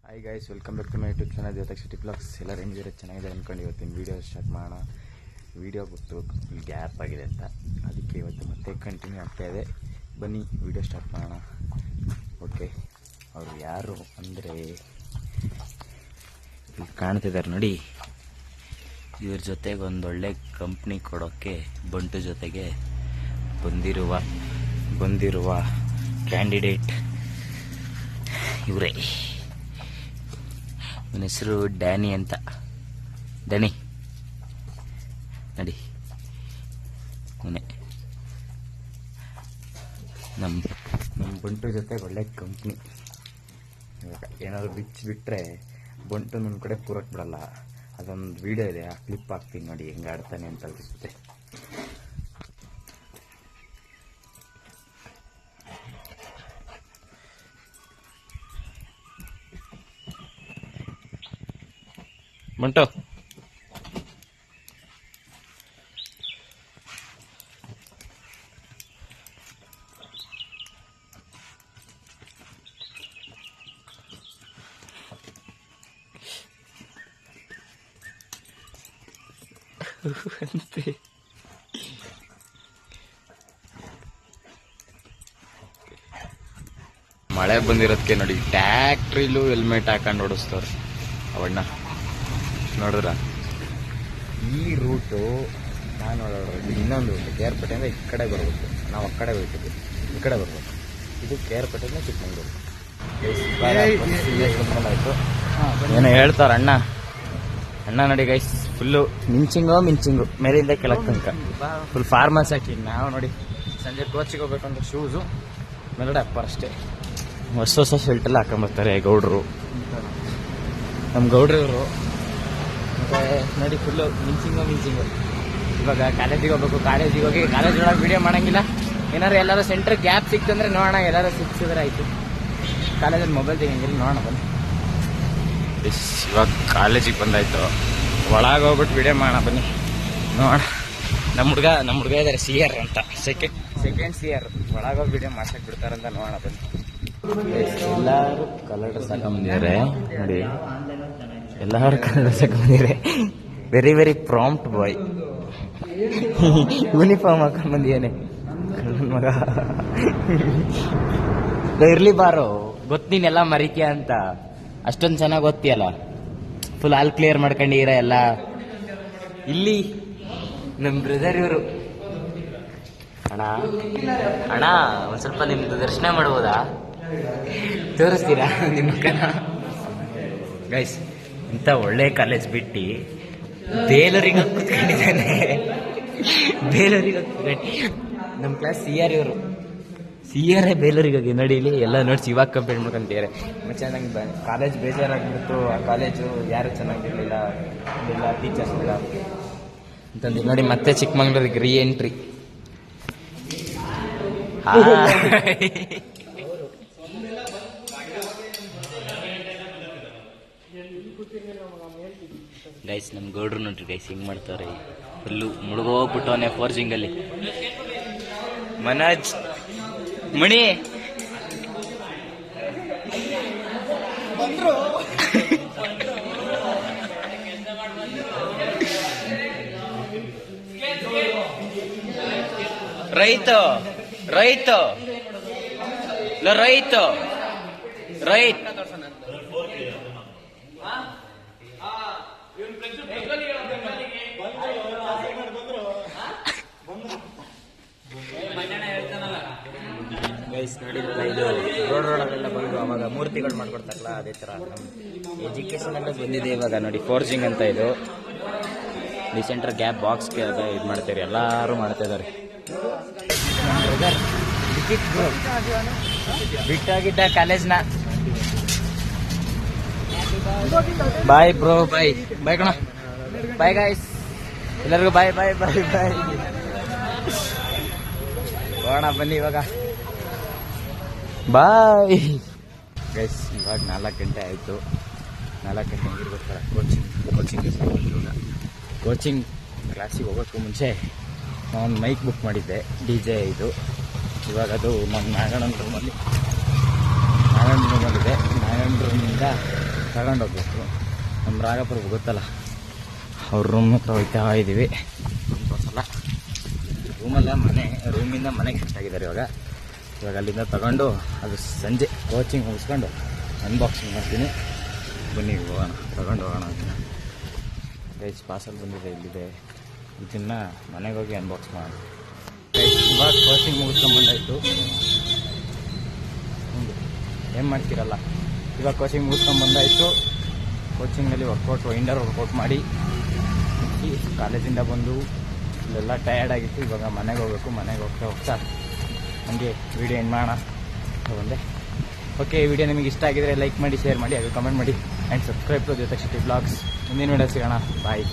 Hi guys, welcome back to my YouTube channel ಜೊತೆಗೆ city blogs. ಎಲ್ಲ ಹೆಂಗಿದ್ರೆ ಚೆನ್ನಾಗಿದೆ ಅಂದ್ಕೊಂಡು ಇವತ್ತಿನ ವೀಡಿಯೋ ಸ್ಟಾರ್ಟ್ ಮಾಡೋಣ. ವೀಡಿಯೋ ಗೊತ್ತು ಗ್ಯಾಪ್ ಆಗಿದೆ ಅಂತ, ಅದಕ್ಕೆ ಇವತ್ತು ಮತ್ತೆ ಕಂಟಿನ್ಯೂ ಆಗ್ತಾಯಿದೆ. ಬನ್ನಿ ವೀಡಿಯೋ ಸ್ಟಾರ್ಟ್ ಮಾಡೋಣ. ಓಕೆ, ಅವರು ಯಾರು ಅಂದರೆ ಕಾಣ್ತಿದ್ದಾರೆ ನೋಡಿ. ಇವ್ರ ಜೊತೆಗೆ ಒಂದೊಳ್ಳೆ ಕಂಪ್ನಿ ಕೊಡೋಕ್ಕೆ ಬಂಟು ಜೊತೆಗೆ ಬಂದಿರುವ ಕ್ಯಾಂಡಿಡೇಟ್ ಇವರೇ. ನನ್ನ ಹೆಸರು ಡ್ಯಾನಿ ಅಂತ. ಡ್ಯಾನಿ ನಡಿ, ಮನೆ ನಮ್ಮ ಬಂಟು ಜೊತೆ ಒಳ್ಳೆ ಕಂಪ್ನಿ. ಇವಾಗ ಏನಾದರೂ ಬಿಟ್ಟರೆ ಬಂಟು ನನ್ನ ಕಡೆ ಪೂರಕ್ಕೆ ಬಿಡಲ್ಲ. ಅದೊಂದು ವಿಡಿಯೋ ಇದೆ, ಆ ಕ್ಲಿಪ್ ಹಾಕ್ತೀನಿ ನೋಡಿ ಹೆಂಗೆ ಆಡ್ತಾನೆ ಅಂತ ಅನಿಸುತ್ತೆ. ಬಂಟು ಅಂತೆ. ಮಳೆ ಬಂದಿರೋದಕ್ಕೆ ನೋಡಿ ಟ್ಯಾಕ್ಟ್ರಿಲೂ ಹೆಲ್ಮೆಟ್ ಹಾಕೊಂಡು ಓಡಿಸ್ತವ್ರೆ ಅವಣ್ಣ. ನೋಡಿದ್ರ ಈ ರೂಟು ನಾನು ನೋಡೋದು ಇನ್ನೊಂದು ರೂಟು ಕೇರ್ಪೇಟೆಯಿಂದ ಈ ಕಡೆ ಬರ್ಬೇಕು. ನಾವು ಆ ಕಡೆ ಹೋಗ್ತಿದ್ವಿ, ಈ ಕಡೆ ಬರ್ಬೇಕು. ಇದು ಕೇರ್ಪೇಟೆಯಿಂದ ಚಿಕ್ಕಮಂಗ್ಳೂರು. ಆಯಿತು ಏನೋ ಹೇಳ್ತಾರ ಅಣ್ಣ ನೋಡಿ ಗೈಸ್. ಫುಲ್ಲು ಮಿಂಚಿಂಗು ಮೇಲಿಂದ ಕೆಳಗೆ ತನಕ ಫುಲ್ ಫಾರ್ಮಲ್ಸ್ ಹಾಕಿ. ನಾವು ನೋಡಿ ಸಂಜೆ ಕೋಚಿಗೆ ಹೋಗ್ಬೇಕು ಅಂತ ಶೂಸು ಮೇಲ್ಗಡೆ ಅಪ್ಪರ್ ಅಷ್ಟೇ. ಹೊಸ ಶರ್ಟೆಲ್ಲ ಹಾಕೊಂಬರ್ತಾರೆ ಗೌಡ್ರು, ನಮ್ಮ ಗೌಡ್ರವರು. ಮತ್ತು ನೋಡಿ ಫುಲ್ಲು ಮಿಂಚಿಂಗು. ಇವಾಗ ಕಾಲೇಜಿಗೆ ಹೋಗ್ಬೇಕು. ಕಾಲೇಜಿಗೆ ಹೋಗಿ ಕಾಲೇಜೊಳಗೆ ವೀಡಿಯೋ ಮಾಡೋಂಗಿಲ್ಲ. ಏನಾದ್ರು ಎಲ್ಲರೂ ಸೆಂಟ್ರ್ ಗ್ಯಾಪ್ ಸಿಕ್ತಂದ್ರೆ ನೋಡೋಣ. ಎಲ್ಲರೂ ಸಿಕ್ಸಿದ್ರೆ ಆಯಿತು. ಕಾಲೇಜಲ್ಲಿ ಮೊಬೈಲ್ ತೆಗಿಯಂಗಿಲ್ಲ, ನೋಡೋಣ ಬನ್ನಿ. ಇವಾಗ ಕಾಲೇಜಿಗೆ ಬಂದಾಯ್ತು, ಒಳಗೆ ಹೋಗ್ಬಿಟ್ಟು ವೀಡಿಯೋ ಮಾಡೋಣ ಬನ್ನಿ. ನೋಡೋಣ. ನಮ್ಮ ಹುಡುಗ ಇದ್ದಾರೆ CR ಅಂತ, ಸೆಕೆಂಡ್ CR. ಒಳಗೆ ಹೋಗಿ ವೀಡಿಯೋ ಮಾಡ್ಸಕ್ಕೆ ಬಿಡ್ತಾರಂತ ನೋಡೋಣ ಬನ್ನಿ. ಎಲ್ಲರೂ ಕಲರ್ ಡ್ರೆಸ್ ಹಾಕೊಂಬಂದಿದ್ದಾರೆ ನೋಡಿ. ಎಲ್ಲರೂ ಕಲರ್ ಡ್ರೆಸ್ ಹಾಕೊಂಬಂದಿದ್ದಾರೆ. Very very prompt boy. Uniform ಹಾಕೊಂಡ್ಬಂದಿದ್ದಾನೆ ಮಗ. ಇರ್ಲಿ ಬಾರೋ, ಗೊತ್ತೀನೆಲ್ಲ ಮರಿಕೆ ಅಂತ. ಅಷ್ಟೊಂದು ಚೆನ್ನಾಗಿ ಗೊತ್ತಿಯಲ್ಲ. ಫುಲ್ ಆಲ್ ಕ್ಲಿಯರ್ ಮಾಡ್ಕೊಂಡಿರ ಎಲ್ಲ. ಇಲ್ಲಿ ನಮ್ಮ ಬ್ರದರ್ ಇವರು. ಅಣ್ಣ ಒಂದು ಸ್ವಲ್ಪ ನಿಮ್ದು ದರ್ಶನ ಮಾಡ್ಬೋದಾ? ತೋರಿಸ್ತೀರಾ ನಿಮ್ಮ ಅಕ್ಕನ? ಗೈಸ್, ಇಂಥ ಒಳ್ಳೆ ಕಾಲೇಜ್ ಬಿಟ್ಟು ಬೇಲೂರಿಗೆ ಕೂತ್ಕೊಂಡಿದ್ದಾನೆ. ನಮ್ಮ ಕ್ಲಾಸ್ CR ಇವರು. CR ಬೇಲೂರಿಗೆ ಹೋಗಿ ನೋಡಿ. ಇಲ್ಲಿ ಎಲ್ಲ ನೋಡಿ ಇವಾಗ ಕಂಪೇರ್ ಮಾಡ್ಕೊಂತಿದ್ದಾರೆ. ಚೆನ್ನಾಗಿ ಕಾಲೇಜ್ ಬೇಜಾರಾಗ್ಬಿಡ್ತು. ಆ ಕಾಲೇಜು ಯಾರು ಚೆನ್ನಾಗಿರಲಿಲ್ಲ, ಇಲ್ಲ ಟೀಚರ್ಸ್ ಇಲ್ಲ ಅಂತಂದು ನೋಡಿ ಮತ್ತೆ ಚಿಕ್ಕಮಂಗ್ಳೂರಿಗೆ ರೀಎಂಟ್ರಿ. ಗೈಸ್, ನಮ್ಮ ಗೌಡ್ರು ನೋಡ್ರಿ ಗೈಸ್ ಹಿಂಗೆ ಮಾಡ್ತಾವ್ರೆ. ಫುಲ್ಲು ಮುಳುಗೋಗ್ಬಿಟ್ಟವನೇ ಫೋರ್ಜಿಂಗಲ್ಲಿ. ಮನೋಜ್ ಮಣಿ ರೈತ ಗೈಸ್ ನೋಡಿದ್ರಲ್ಲ, ಇದು ರೋಡೊಳಗೆಲ್ಲ ಬಂದು ಅವಾಗ ಮೂರ್ತಿಗಳು ಮಾಡ್ಕೊಡ್ತಾರಲ್ಲ, ಅದೇ ಥರ ನಮ್ಮ ಎಜುಕೇಷನ್ ಎಲ್ಲ ಬಂದಿದೆ ಇವಾಗ ನೋಡಿ. ಫೋರ್ಜಿಂಗ್ ಅಂತ ಇದು ಡಿಸೆಂಟ್ರ್ ಗ್ಯಾಪ್ ಬಾಕ್ಸ್ಗೆ ಅದು ಇದು ಮಾಡ್ತಾರೆ, ಎಲ್ಲರೂ ಮಾಡ್ತಾ ಇದ್ದಾರೆ. ಬಿಟ್ಟಾಗಿದ್ದ ಕಾಲೇಜ್ನ. ಬಾಯ್ ಬ್ರೋ, ಬಾಯ್ ಕಣ, ಬಾಯ್ ಗಾಯ್ಸ್ ಎಲ್ಲರಿಗೂ ಬಾಯ್. ಹೋಗೋಣ ಬನ್ನಿ ಇವಾಗ. Bye guys. ಇವಾಗ 4 ಗಂಟೆ ಆಯಿತು. 4 ಗಂಟೆ ಮುಗಿರ್ಗೋಸ್ಕರ ಕೋಚಿಂಗ್ ಕ್ಲಾಸಿಗೆ ಹೋಗೋಕ್ಕೂ ಮುಂಚೆ ನಾನು ಮೈಕ್ ಬುಕ್ ಮಾಡಿದ್ದೆ, DJ ಇದು. ಇವಾಗ ಅದು ನನ್ನ ನಾರಾಯಣ ರೂಮಲ್ಲಿದೆ. ನಾರಾಯಣ ರೂಮಿಂದ ತಗೊಂಡೋಗ್ಬೇಕು. ನಮ್ಮ ರಾಗಪುರ ಗೊತ್ತಲ್ಲ, ಅವ್ರ ರೂಮ್ ಹತ್ರ ಹೋಗ್ತಾ ಇದ್ದೀವಿ. ಸಲ ರೂಮಲ್ಲ ರೂಮಿಂದ ಮನೆಗೆ ಶಿಫ್ಟ್ ಆಗಿದ್ದಾರೆ ಇವಾಗ ಅಲ್ಲಿಂದ ತಗೊಂಡು ಅದು ಸಂಜೆ ಕೋಚಿಂಗ್ ಮುಗಿಸ್ಕೊಂಡು ಅನ್ಬಾಕ್ಸಿಂಗ್ ಮಾಡ್ತೀನಿ. ಬನ್ನಿ ಹೋಗೋಣ, ತಗೊಂಡು ಹೋಗೋಣ ಅಂತ. ಗೈಸ್ ಪಾರ್ಸಲ್ ಬಂದಿದೆ, ಇಲ್ಲಿದೆ. ಇದನ್ನು ಮನೆಗೆ ಹೋಗಿ ಅನ್ಬಾಕ್ಸ್ ಮಾಡೋಣ. ಇವಾಗ ಕೋಚಿಂಗ್ ಮುಗಿಸ್ಕೊಂಡ್ಬಂದಾಯಿತು. ಏನು ಮಾಡ್ತೀರಲ್ಲ, ಇವಾಗ ಕೋಚಿಂಗ್ ಮುಗಿಸ್ಕೊಂಡ್ಬಂದಾಯಿತು. ಕೋಚಿಂಗಲ್ಲಿ ಇಂಡೋರ್ ವರ್ಕೌಟ್ ಮಾಡಿ ಕಾಲೇಜಿಂದ ಬಂದು ಇಲ್ಲೆಲ್ಲ ಟಯರ್ಡ್ ಆಗಿತ್ತು. ಇವಾಗ ಮನೆಗೆ ಹೋಗ್ಬೇಕು. ಮನೆಗೆ ಹೋಗ್ತಾ ಹಂಗೆ ವೀಡಿಯೋ ಏನು ಮಾಡೋಣ ಬಂದೆ. ಓಕೆ, ಈ ವಿಡಿಯೋ ನಿಮಗೆ ಇಷ್ಟ ಆಗಿದ್ರೆ ಲೈಕ್ ಮಾಡಿ, ಶೇರ್ ಮಾಡಿ, ಹಾಗೆ ಕಮೆಂಟ್ ಮಾಡಿ ಆ್ಯಂಡ್ ಸಬ್ಸ್ಕ್ರೈಬ್ ಟು ಜೊತೆ ಶೆಟ್ಟಿ ಬ್ಲಾಗ್ಸ್. ಮುಂದಿನ ವಿಡಿಯೋ ಸಿಗೋಣ. ಬಾಯ್.